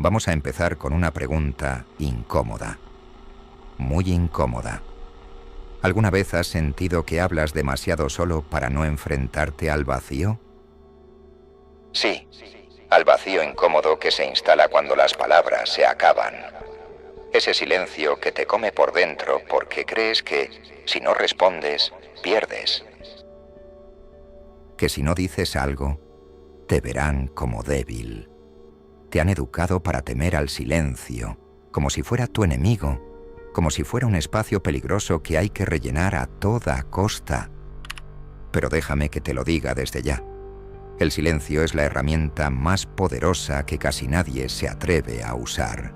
Vamos a empezar con una pregunta incómoda. Muy incómoda. ¿Alguna vez has sentido que hablas demasiado solo para no enfrentarte al vacío? Sí, al vacío incómodo que se instala cuando las palabras se acaban. Ese silencio que te come por dentro porque crees que, si no respondes, pierdes. Que si no dices algo, te verán como débil. Te han educado para temer al silencio, como si fuera tu enemigo, como si fuera un espacio peligroso que hay que rellenar a toda costa. Pero déjame que te lo diga desde ya. El silencio es la herramienta más poderosa que casi nadie se atreve a usar.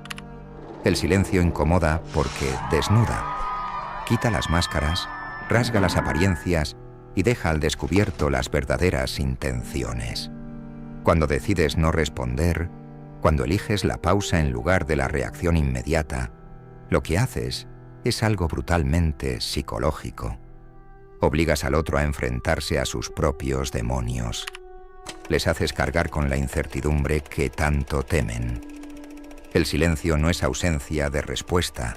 El silencio incomoda porque desnuda, quita las máscaras, rasga las apariencias y deja al descubierto las verdaderas intenciones. Cuando decides no responder, cuando eliges la pausa en lugar de la reacción inmediata, lo que haces es algo brutalmente psicológico. Obligas al otro a enfrentarse a sus propios demonios. Les haces cargar con la incertidumbre que tanto temen. El silencio no es ausencia de respuesta.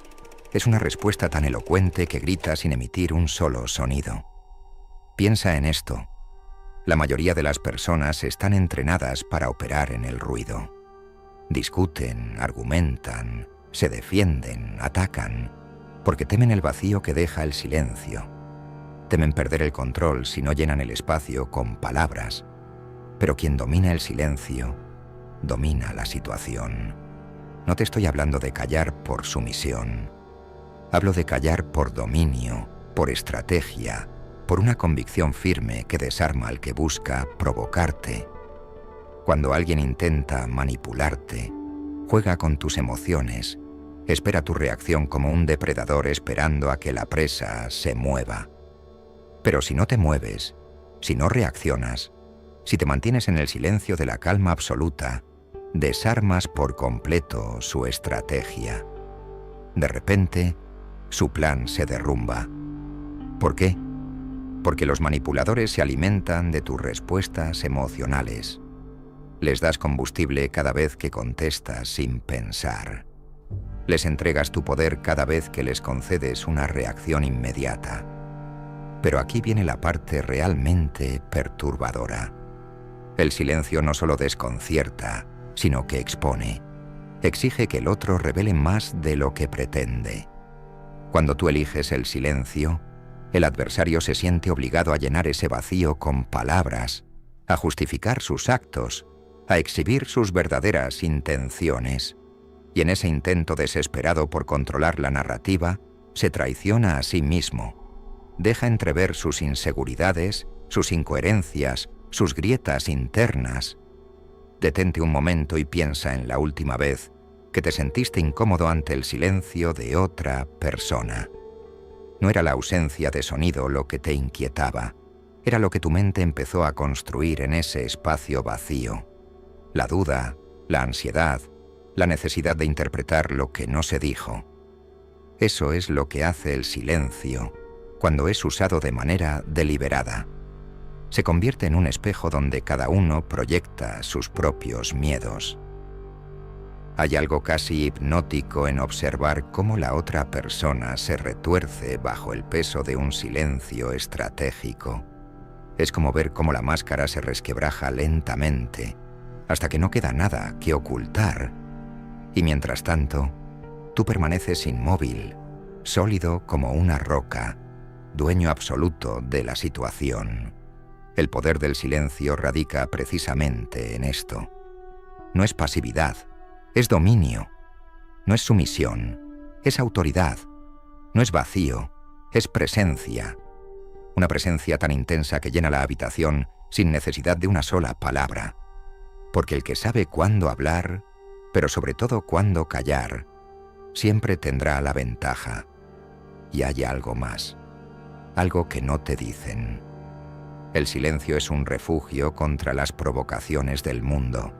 Es una respuesta tan elocuente que grita sin emitir un solo sonido. Piensa en esto. La mayoría de las personas están entrenadas para operar en el ruido. Discuten, argumentan, se defienden, atacan, porque temen el vacío que deja el silencio. Temen perder el control si no llenan el espacio con palabras. Pero quien domina el silencio, domina la situación. No te estoy hablando de callar por sumisión. Hablo de callar por dominio, por estrategia, por una convicción firme que desarma al que busca provocarte. Cuando alguien intenta manipularte, juega con tus emociones, espera tu reacción como un depredador esperando a que la presa se mueva. Pero si no te mueves, si no reaccionas, si te mantienes en el silencio de la calma absoluta, desarmas por completo su estrategia. De repente, su plan se derrumba. ¿Por qué? Porque los manipuladores se alimentan de tus respuestas emocionales. Les das combustible cada vez que contestas sin pensar. Les entregas tu poder cada vez que les concedes una reacción inmediata. Pero aquí viene la parte realmente perturbadora. El silencio no solo desconcierta, sino que expone. Exige que el otro revele más de lo que pretende. Cuando tú eliges el silencio, el adversario se siente obligado a llenar ese vacío con palabras, a justificar sus actos, a exhibir sus verdaderas intenciones. Y en ese intento desesperado por controlar la narrativa, se traiciona a sí mismo. Deja entrever sus inseguridades, sus incoherencias, sus grietas internas. Detente un momento y piensa en la última vez que te sentiste incómodo ante el silencio de otra persona. No era la ausencia de sonido lo que te inquietaba, era lo que tu mente empezó a construir en ese espacio vacío. La duda, la ansiedad, la necesidad de interpretar lo que no se dijo. Eso es lo que hace el silencio cuando es usado de manera deliberada. Se convierte en un espejo donde cada uno proyecta sus propios miedos. Hay algo casi hipnótico en observar cómo la otra persona se retuerce bajo el peso de un silencio estratégico. Es como ver cómo la máscara se resquebraja lentamente, hasta que no queda nada que ocultar. Y mientras tanto, tú permaneces inmóvil, sólido como una roca, dueño absoluto de la situación. El poder del silencio radica precisamente en esto. No es pasividad, es dominio. No es sumisión, es autoridad. No es vacío, es presencia. Una presencia tan intensa que llena la habitación sin necesidad de una sola palabra. Porque el que sabe cuándo hablar, pero sobre todo cuándo callar, siempre tendrá la ventaja. Y hay algo más, algo que no te dicen. El silencio es un refugio contra las provocaciones del mundo.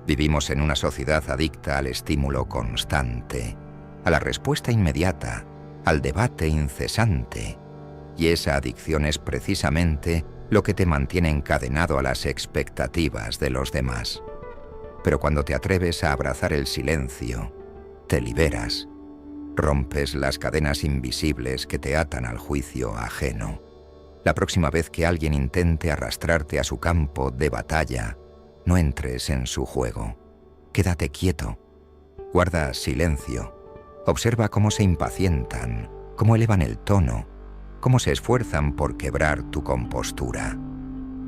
Vivimos en una sociedad adicta al estímulo constante, a la respuesta inmediata, al debate incesante. Y esa adicción es precisamente lo que te mantiene encadenado a las expectativas de los demás. Pero cuando te atreves a abrazar el silencio, te liberas. Rompes las cadenas invisibles que te atan al juicio ajeno. La próxima vez que alguien intente arrastrarte a su campo de batalla, no entres en su juego. Quédate quieto. Guarda silencio. Observa cómo se impacientan, cómo elevan el tono, cómo se esfuerzan por quebrar tu compostura.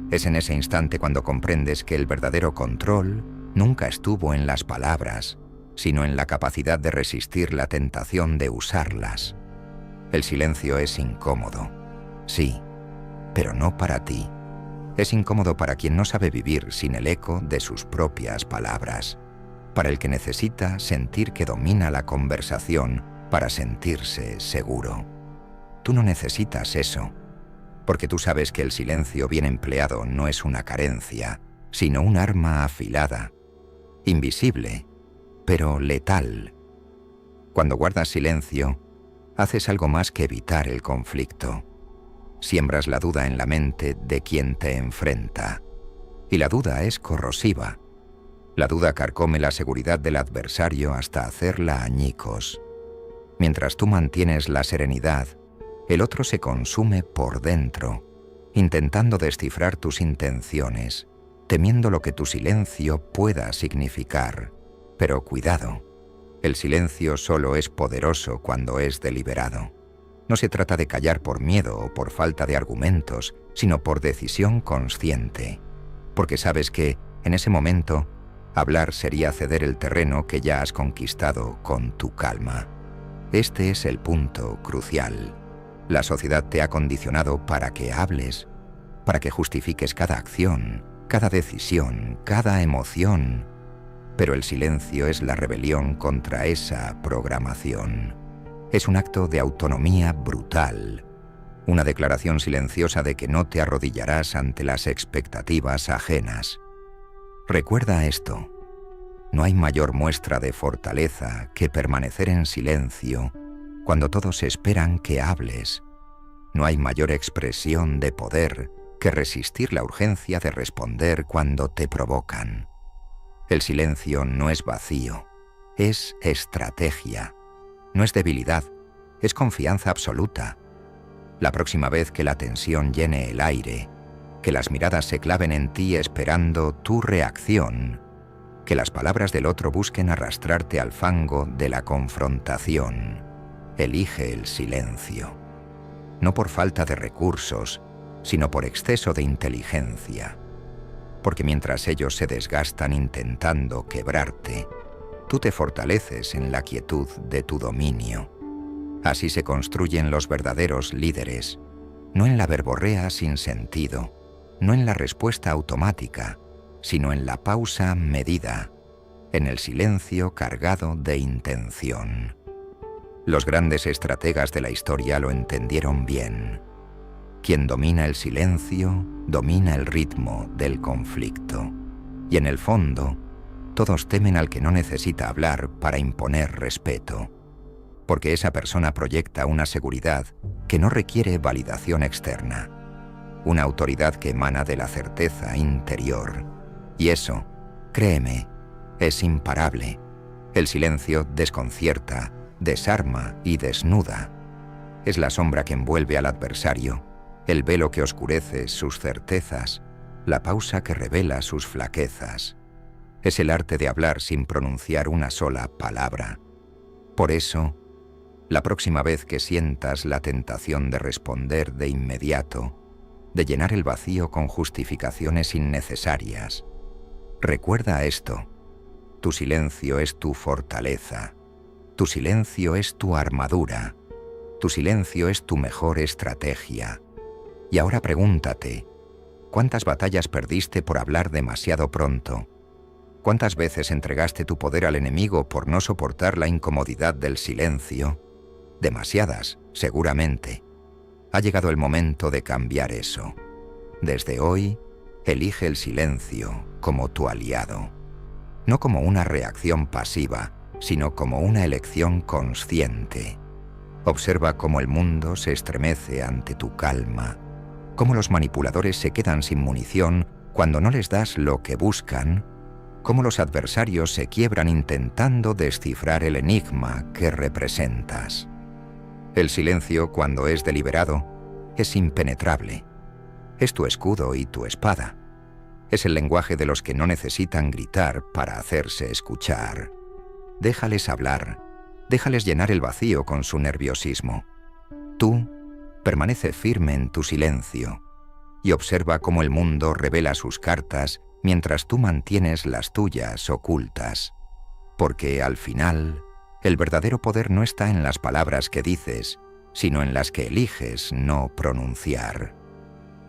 Es en ese instante cuando comprendes que el verdadero control nunca estuvo en las palabras, sino en la capacidad de resistir la tentación de usarlas. El silencio es incómodo, sí, pero no para ti. Es incómodo para quien no sabe vivir sin el eco de sus propias palabras, para el que necesita sentir que domina la conversación para sentirse seguro. Tú no necesitas eso, porque tú sabes que el silencio bien empleado no es una carencia, sino un arma afilada, invisible, pero letal. Cuando guardas silencio, haces algo más que evitar el conflicto. Siembras la duda en la mente de quien te enfrenta. Y la duda es corrosiva. La duda carcome la seguridad del adversario hasta hacerla añicos. Mientras tú mantienes la serenidad, el otro se consume por dentro, intentando descifrar tus intenciones, temiendo lo que tu silencio pueda significar. Pero cuidado, el silencio solo es poderoso cuando es deliberado. No se trata de callar por miedo o por falta de argumentos, sino por decisión consciente, porque sabes que, en ese momento, hablar sería ceder el terreno que ya has conquistado con tu calma. Este es el punto crucial. La sociedad te ha condicionado para que hables, para que justifiques cada acción, cada decisión, cada emoción. Pero el silencio es la rebelión contra esa programación. Es un acto de autonomía brutal, una declaración silenciosa de que no te arrodillarás ante las expectativas ajenas. Recuerda esto: no hay mayor muestra de fortaleza que permanecer en silencio cuando todos esperan que hables. No hay mayor expresión de poder que resistir la urgencia de responder cuando te provocan. El silencio no es vacío, es estrategia. No es debilidad, es confianza absoluta. La próxima vez que la tensión llene el aire, que las miradas se claven en ti esperando tu reacción, que las palabras del otro busquen arrastrarte al fango de la confrontación, elige el silencio. No por falta de recursos, sino por exceso de inteligencia. Porque mientras ellos se desgastan intentando quebrarte, tú te fortaleces en la quietud de tu dominio. Así se construyen los verdaderos líderes, no en la verborrea sin sentido, no en la respuesta automática, sino en la pausa medida, en el silencio cargado de intención. Los grandes estrategas de la historia lo entendieron bien. Quien domina el silencio, domina el ritmo del conflicto. Y en el fondo, todos temen al que no necesita hablar para imponer respeto, porque esa persona proyecta una seguridad que no requiere validación externa, una autoridad que emana de la certeza interior. Y eso, créeme, es imparable. El silencio desconcierta, desarma y desnuda. Es la sombra que envuelve al adversario, el velo que oscurece sus certezas, la pausa que revela sus flaquezas. Es el arte de hablar sin pronunciar una sola palabra. Por eso, la próxima vez que sientas la tentación de responder de inmediato, de llenar el vacío con justificaciones innecesarias, recuerda esto: tu silencio es tu fortaleza, tu silencio es tu armadura, tu silencio es tu mejor estrategia. Y ahora pregúntate, ¿cuántas batallas perdiste por hablar demasiado pronto? ¿Cuántas veces entregaste tu poder al enemigo por no soportar la incomodidad del silencio? Demasiadas, seguramente. Ha llegado el momento de cambiar eso. Desde hoy, elige el silencio como tu aliado. No como una reacción pasiva, sino como una elección consciente. Observa cómo el mundo se estremece ante tu calma, cómo los manipuladores se quedan sin munición cuando no les das lo que buscan, cómo los adversarios se quiebran intentando descifrar el enigma que representas. El silencio, cuando es deliberado, es impenetrable. Es tu escudo y tu espada. Es el lenguaje de los que no necesitan gritar para hacerse escuchar. Déjales hablar, déjales llenar el vacío con su nerviosismo. Tú, permanece firme en tu silencio y observa cómo el mundo revela sus cartas mientras tú mantienes las tuyas ocultas. Porque al final, el verdadero poder no está en las palabras que dices, sino en las que eliges no pronunciar.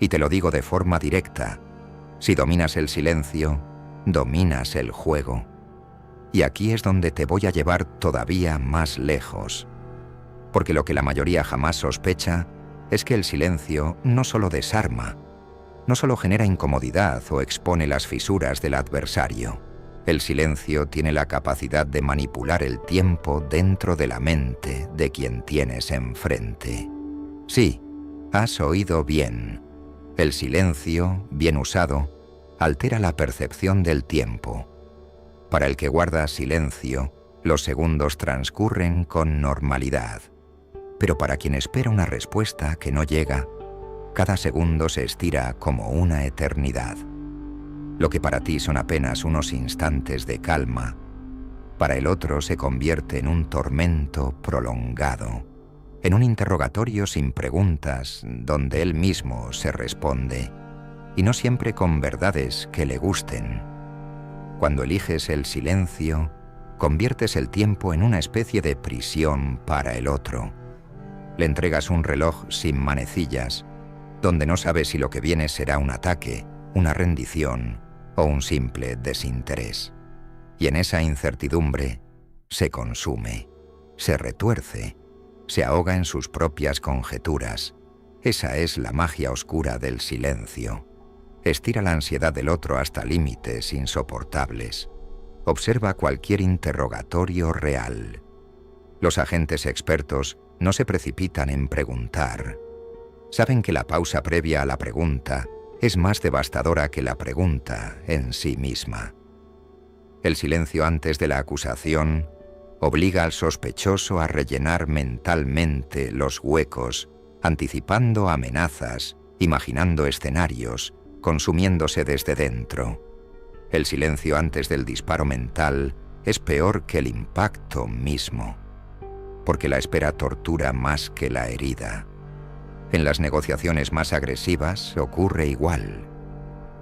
Y te lo digo de forma directa: si dominas el silencio, dominas el juego. Y aquí es donde te voy a llevar todavía más lejos. Porque lo que la mayoría jamás sospecha es que el silencio no solo desarma, no solo genera incomodidad o expone las fisuras del adversario. El silencio tiene la capacidad de manipular el tiempo dentro de la mente de quien tienes enfrente. Sí, has oído bien. El silencio, bien usado, altera la percepción del tiempo. Para el que guarda silencio, los segundos transcurren con normalidad. Pero para quien espera una respuesta que no llega, cada segundo se estira como una eternidad. Lo que para ti son apenas unos instantes de calma, para el otro se convierte en un tormento prolongado, en un interrogatorio sin preguntas donde él mismo se responde, y no siempre con verdades que le gusten. Cuando eliges el silencio, conviertes el tiempo en una especie de prisión para el otro. Le entregas un reloj sin manecillas, donde no sabe si lo que viene será un ataque, una rendición o un simple desinterés. Y en esa incertidumbre se consume, se retuerce, se ahoga en sus propias conjeturas. Esa es la magia oscura del silencio. Estira la ansiedad del otro hasta límites insoportables. Observa cualquier interrogatorio real. Los agentes expertos no se precipitan en preguntar. Saben que la pausa previa a la pregunta es más devastadora que la pregunta en sí misma. El silencio antes de la acusación obliga al sospechoso a rellenar mentalmente los huecos, anticipando amenazas, imaginando escenarios, consumiéndose desde dentro. El silencio antes del disparo mental es peor que el impacto mismo, porque la espera tortura más que la herida. En las negociaciones más agresivas ocurre igual.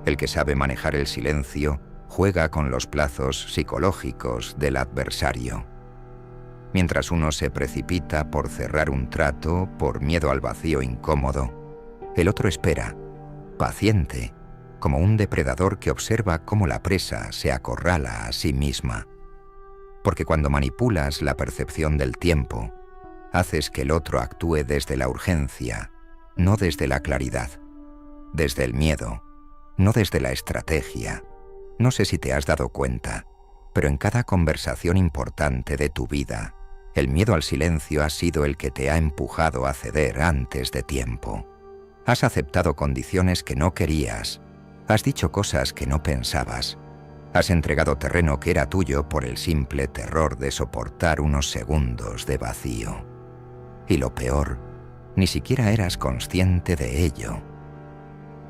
El que sabe manejar el silencio juega con los plazos psicológicos del adversario. Mientras uno se precipita por cerrar un trato por miedo al vacío incómodo, el otro espera, paciente, como un depredador que observa cómo la presa se acorrala a sí misma. Porque cuando manipulas la percepción del tiempo, haces que el otro actúe desde la urgencia, no desde la claridad, desde el miedo, no desde la estrategia. No sé si te has dado cuenta, pero en cada conversación importante de tu vida, el miedo al silencio ha sido el que te ha empujado a ceder antes de tiempo. Has aceptado condiciones que no querías, has dicho cosas que no pensabas, has entregado terreno que era tuyo por el simple terror de soportar unos segundos de vacío. Y lo peor, ni siquiera eras consciente de ello.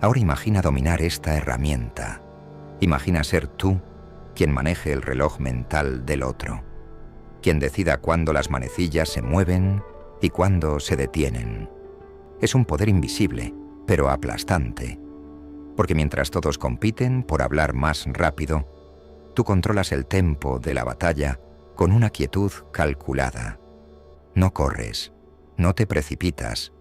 Ahora imagina dominar esta herramienta. Imagina ser tú quien maneje el reloj mental del otro, quien decida cuándo las manecillas se mueven y cuándo se detienen. Es un poder invisible, pero aplastante, porque mientras todos compiten por hablar más rápido, tú controlas el tempo de la batalla con una quietud calculada. No corres, no te precipitas,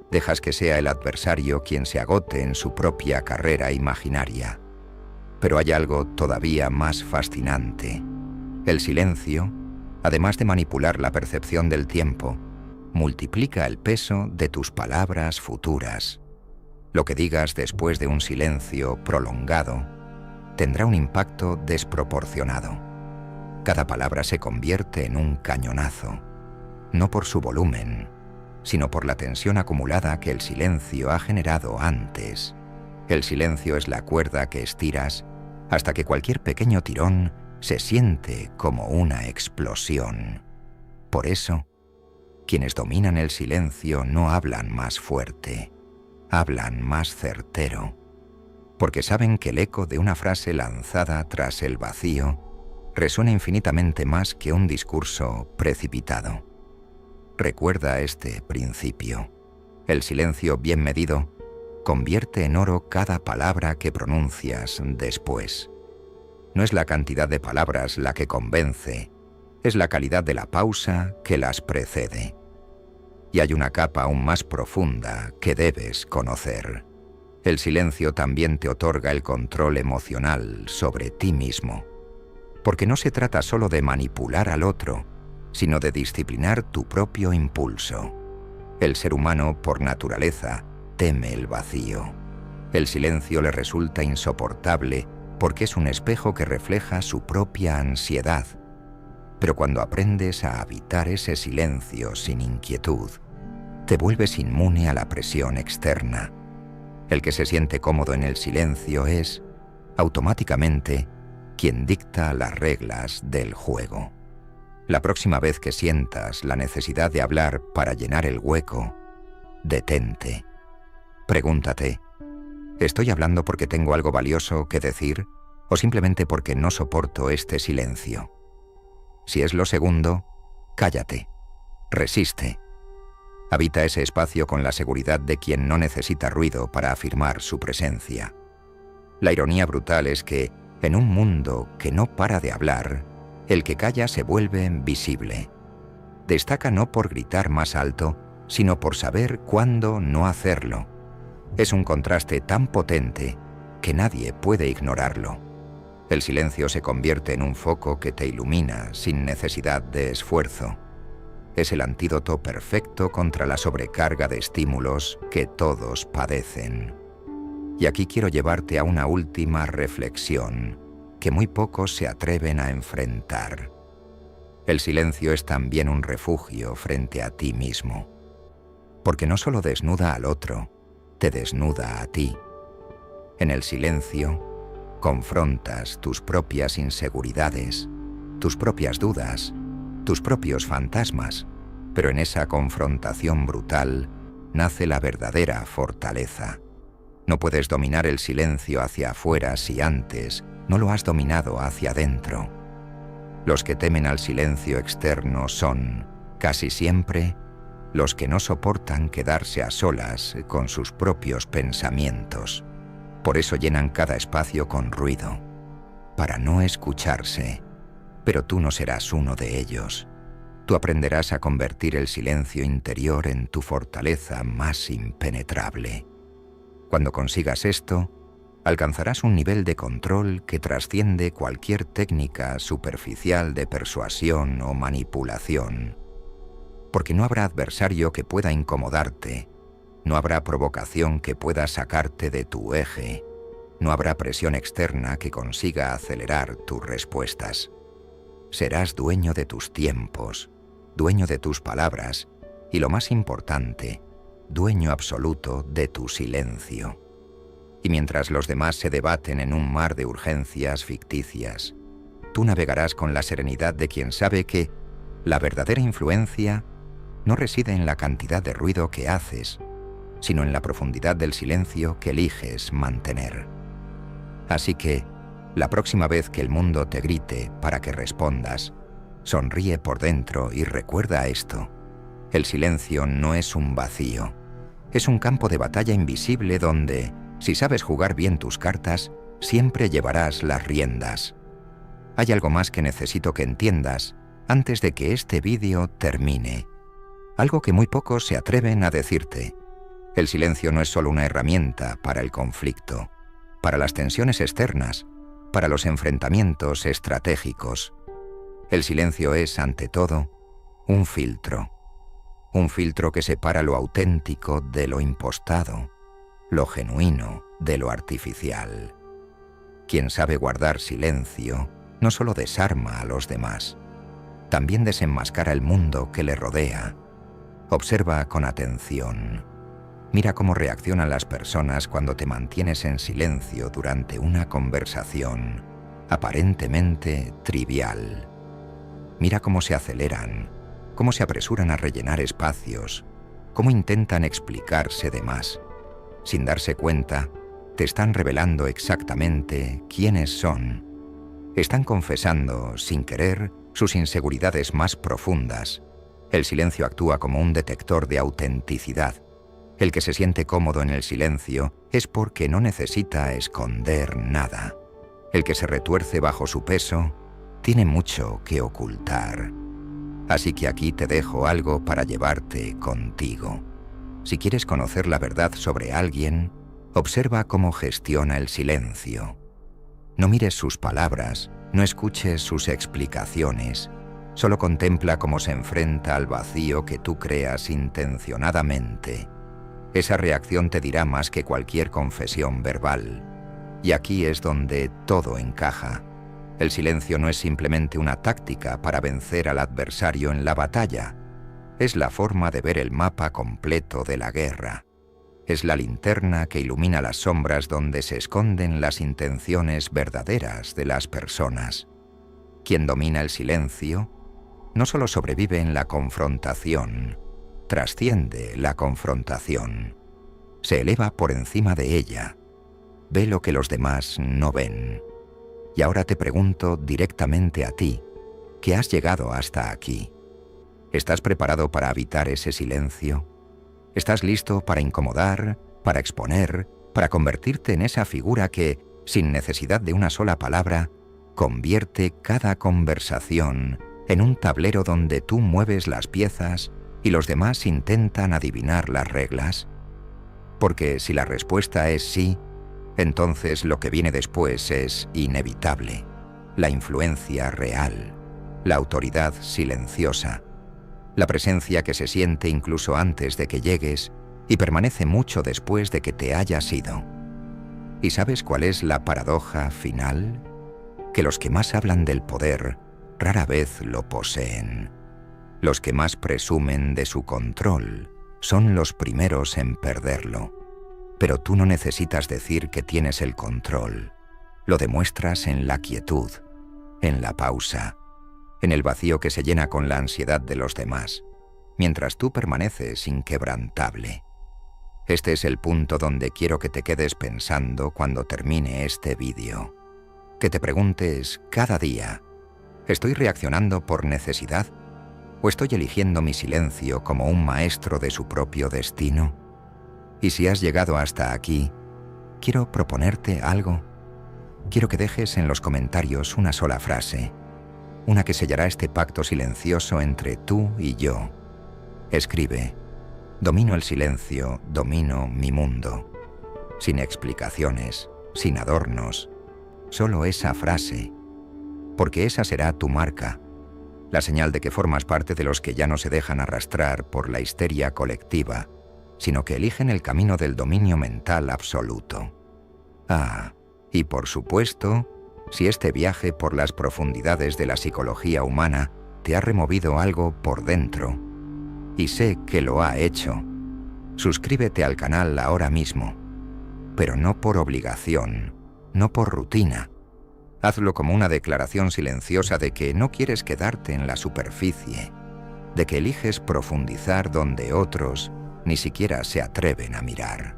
dejas que sea el adversario quien se agote en su propia carrera imaginaria. Pero hay algo todavía más fascinante. El silencio, además de manipular la percepción del tiempo, multiplica el peso de tus palabras futuras. Lo que digas después de un silencio prolongado tendrá un impacto desproporcionado. Cada palabra se convierte en un cañonazo, no por su volumen, sino por la tensión acumulada que el silencio ha generado antes. El silencio es la cuerda que estiras hasta que cualquier pequeño tirón se siente como una explosión. Por eso, quienes dominan el silencio no hablan más fuerte, hablan más certero, porque saben que el eco de una frase lanzada tras el vacío resuena infinitamente más que un discurso precipitado. Recuerda este principio. El silencio bien medido convierte en oro cada palabra que pronuncias después. No es la cantidad de palabras la que convence, es la calidad de la pausa que las precede. Y hay una capa aún más profunda que debes conocer. El silencio también te otorga el control emocional sobre ti mismo, porque no se trata solo de manipular al otro, sino de disciplinar tu propio impulso. El ser humano, por naturaleza, teme el vacío. El silencio le resulta insoportable porque es un espejo que refleja su propia ansiedad. Pero cuando aprendes a habitar ese silencio sin inquietud, te vuelves inmune a la presión externa. El que se siente cómodo en el silencio es, automáticamente, quien dicta las reglas del juego. La próxima vez que sientas la necesidad de hablar para llenar el hueco, detente. Pregúntate, ¿estoy hablando porque tengo algo valioso que decir o simplemente porque no soporto este silencio? Si es lo segundo, cállate, resiste. Habita ese espacio con la seguridad de quien no necesita ruido para afirmar su presencia. La ironía brutal es que, en un mundo que no para de hablar, el que calla se vuelve visible. Destaca no por gritar más alto, sino por saber cuándo no hacerlo. Es un contraste tan potente que nadie puede ignorarlo. El silencio se convierte en un foco que te ilumina sin necesidad de esfuerzo. Es el antídoto perfecto contra la sobrecarga de estímulos que todos padecen. Y aquí quiero llevarte a una última reflexión que muy pocos se atreven a enfrentar. El silencio es también un refugio frente a ti mismo, porque no solo desnuda al otro, te desnuda a ti. En el silencio, confrontas tus propias inseguridades, tus propias dudas, tus propios fantasmas, pero en esa confrontación brutal nace la verdadera fortaleza. No puedes dominar el silencio hacia afuera si antes no lo has dominado hacia adentro. Los que temen al silencio externo son, casi siempre, los que no soportan quedarse a solas con sus propios pensamientos. Por eso llenan cada espacio con ruido, para no escucharse. Pero tú no serás uno de ellos. Tú aprenderás a convertir el silencio interior en tu fortaleza más impenetrable. Cuando consigas esto, alcanzarás un nivel de control que trasciende cualquier técnica superficial de persuasión o manipulación. Porque no habrá adversario que pueda incomodarte, no habrá provocación que pueda sacarte de tu eje, no habrá presión externa que consiga acelerar tus respuestas. Serás dueño de tus tiempos, dueño de tus palabras y, lo más importante, dueño absoluto de tu silencio. Y mientras los demás se debaten en un mar de urgencias ficticias, tú navegarás con la serenidad de quien sabe que la verdadera influencia no reside en la cantidad de ruido que haces, sino en la profundidad del silencio que eliges mantener. Así que, la próxima vez que el mundo te grite para que respondas, sonríe por dentro y recuerda esto. El silencio no es un vacío, es un campo de batalla invisible donde, si sabes jugar bien tus cartas, siempre llevarás las riendas. Hay algo más que necesito que entiendas antes de que este vídeo termine. Algo que muy pocos se atreven a decirte. El silencio no es solo una herramienta para el conflicto, para las tensiones externas, para los enfrentamientos estratégicos. El silencio es, ante todo, un filtro que separa lo auténtico de lo impostado, lo genuino de lo artificial. Quien sabe guardar silencio no solo desarma a los demás, también desenmascara el mundo que le rodea. Observa con atención. Mira cómo reaccionan las personas cuando te mantienes en silencio durante una conversación aparentemente trivial. Mira cómo se aceleran, cómo se apresuran a rellenar espacios, cómo intentan explicarse de más. Sin darse cuenta, te están revelando exactamente quiénes son. Están confesando, sin querer, sus inseguridades más profundas. El silencio actúa como un detector de autenticidad. El que se siente cómodo en el silencio es porque no necesita esconder nada. El que se retuerce bajo su peso tiene mucho que ocultar. Así que aquí te dejo algo para llevarte contigo. Si quieres conocer la verdad sobre alguien, observa cómo gestiona el silencio. No mires sus palabras, no escuches sus explicaciones. Solo contempla cómo se enfrenta al vacío que tú creas intencionadamente. Esa reacción te dirá más que cualquier confesión verbal. Y aquí es donde todo encaja. El silencio no es simplemente una táctica para vencer al adversario en la batalla. Es la forma de ver el mapa completo de la guerra. Es la linterna que ilumina las sombras donde se esconden las intenciones verdaderas de las personas. Quien domina el silencio no solo sobrevive en la confrontación, trasciende la confrontación. Se eleva por encima de ella. Ve lo que los demás no ven. Y ahora te pregunto directamente a ti, que has llegado hasta aquí. ¿Estás preparado para habitar ese silencio? ¿Estás listo para incomodar, para exponer, para convertirte en esa figura que, sin necesidad de una sola palabra, convierte cada conversación en un tablero donde tú mueves las piezas y los demás intentan adivinar las reglas? Porque si la respuesta es sí, entonces lo que viene después es inevitable. La influencia real, la autoridad silenciosa, la presencia que se siente incluso antes de que llegues y permanece mucho después de que te hayas ido. ¿Y sabes cuál es la paradoja final? Que los que más hablan del poder rara vez lo poseen. Los que más presumen de su control son los primeros en perderlo. Pero tú no necesitas decir que tienes el control. Lo demuestras en la quietud, en la pausa, en el vacío que se llena con la ansiedad de los demás, mientras tú permaneces inquebrantable. Este es el punto donde quiero que te quedes pensando cuando termine este vídeo. Que te preguntes cada día, ¿estoy reaccionando por necesidad? ¿O estoy eligiendo mi silencio como un maestro de su propio destino? Y si has llegado hasta aquí, quiero proponerte algo. Quiero que dejes en los comentarios una sola frase, una que sellará este pacto silencioso entre tú y yo. Escribe: domino el silencio, domino mi mundo. Sin explicaciones, sin adornos, solo esa frase, porque esa será tu marca, la señal de que formas parte de los que ya no se dejan arrastrar por la histeria colectiva, sino que eligen el camino del dominio mental absoluto. Ah, y por supuesto, si este viaje por las profundidades de la psicología humana te ha removido algo por dentro, y sé que lo ha hecho, suscríbete al canal ahora mismo, pero no por obligación, no por rutina. Hazlo como una declaración silenciosa de que no quieres quedarte en la superficie, de que eliges profundizar donde otros ni siquiera se atreven a mirar.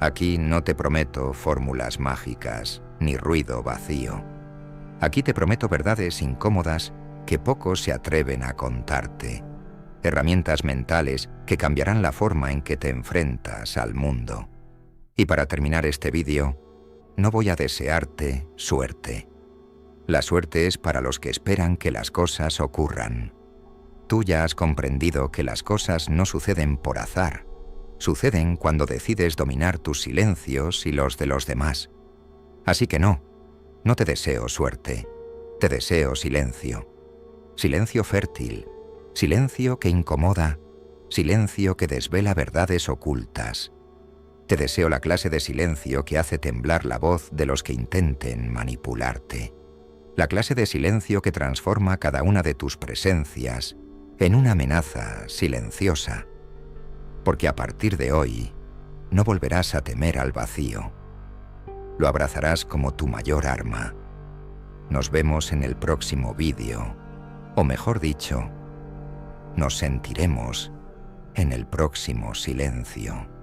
Aquí no te prometo fórmulas mágicas, ni ruido vacío. Aquí te prometo verdades incómodas que pocos se atreven a contarte. Herramientas mentales que cambiarán la forma en que te enfrentas al mundo. Y para terminar este vídeo, no voy a desearte suerte. La suerte es para los que esperan que las cosas ocurran. Tú ya has comprendido que las cosas no suceden por azar. Suceden cuando decides dominar tus silencios y los de los demás. Así que no te deseo suerte. Te deseo silencio. Silencio fértil. Silencio que incomoda. Silencio que desvela verdades ocultas. Te deseo la clase de silencio que hace temblar la voz de los que intenten manipularte. La clase de silencio que transforma cada una de tus presencias en una amenaza silenciosa. Porque a partir de hoy, no volverás a temer al vacío. Lo abrazarás como tu mayor arma. Nos vemos en el próximo vídeo, o mejor dicho, nos sentiremos en el próximo silencio.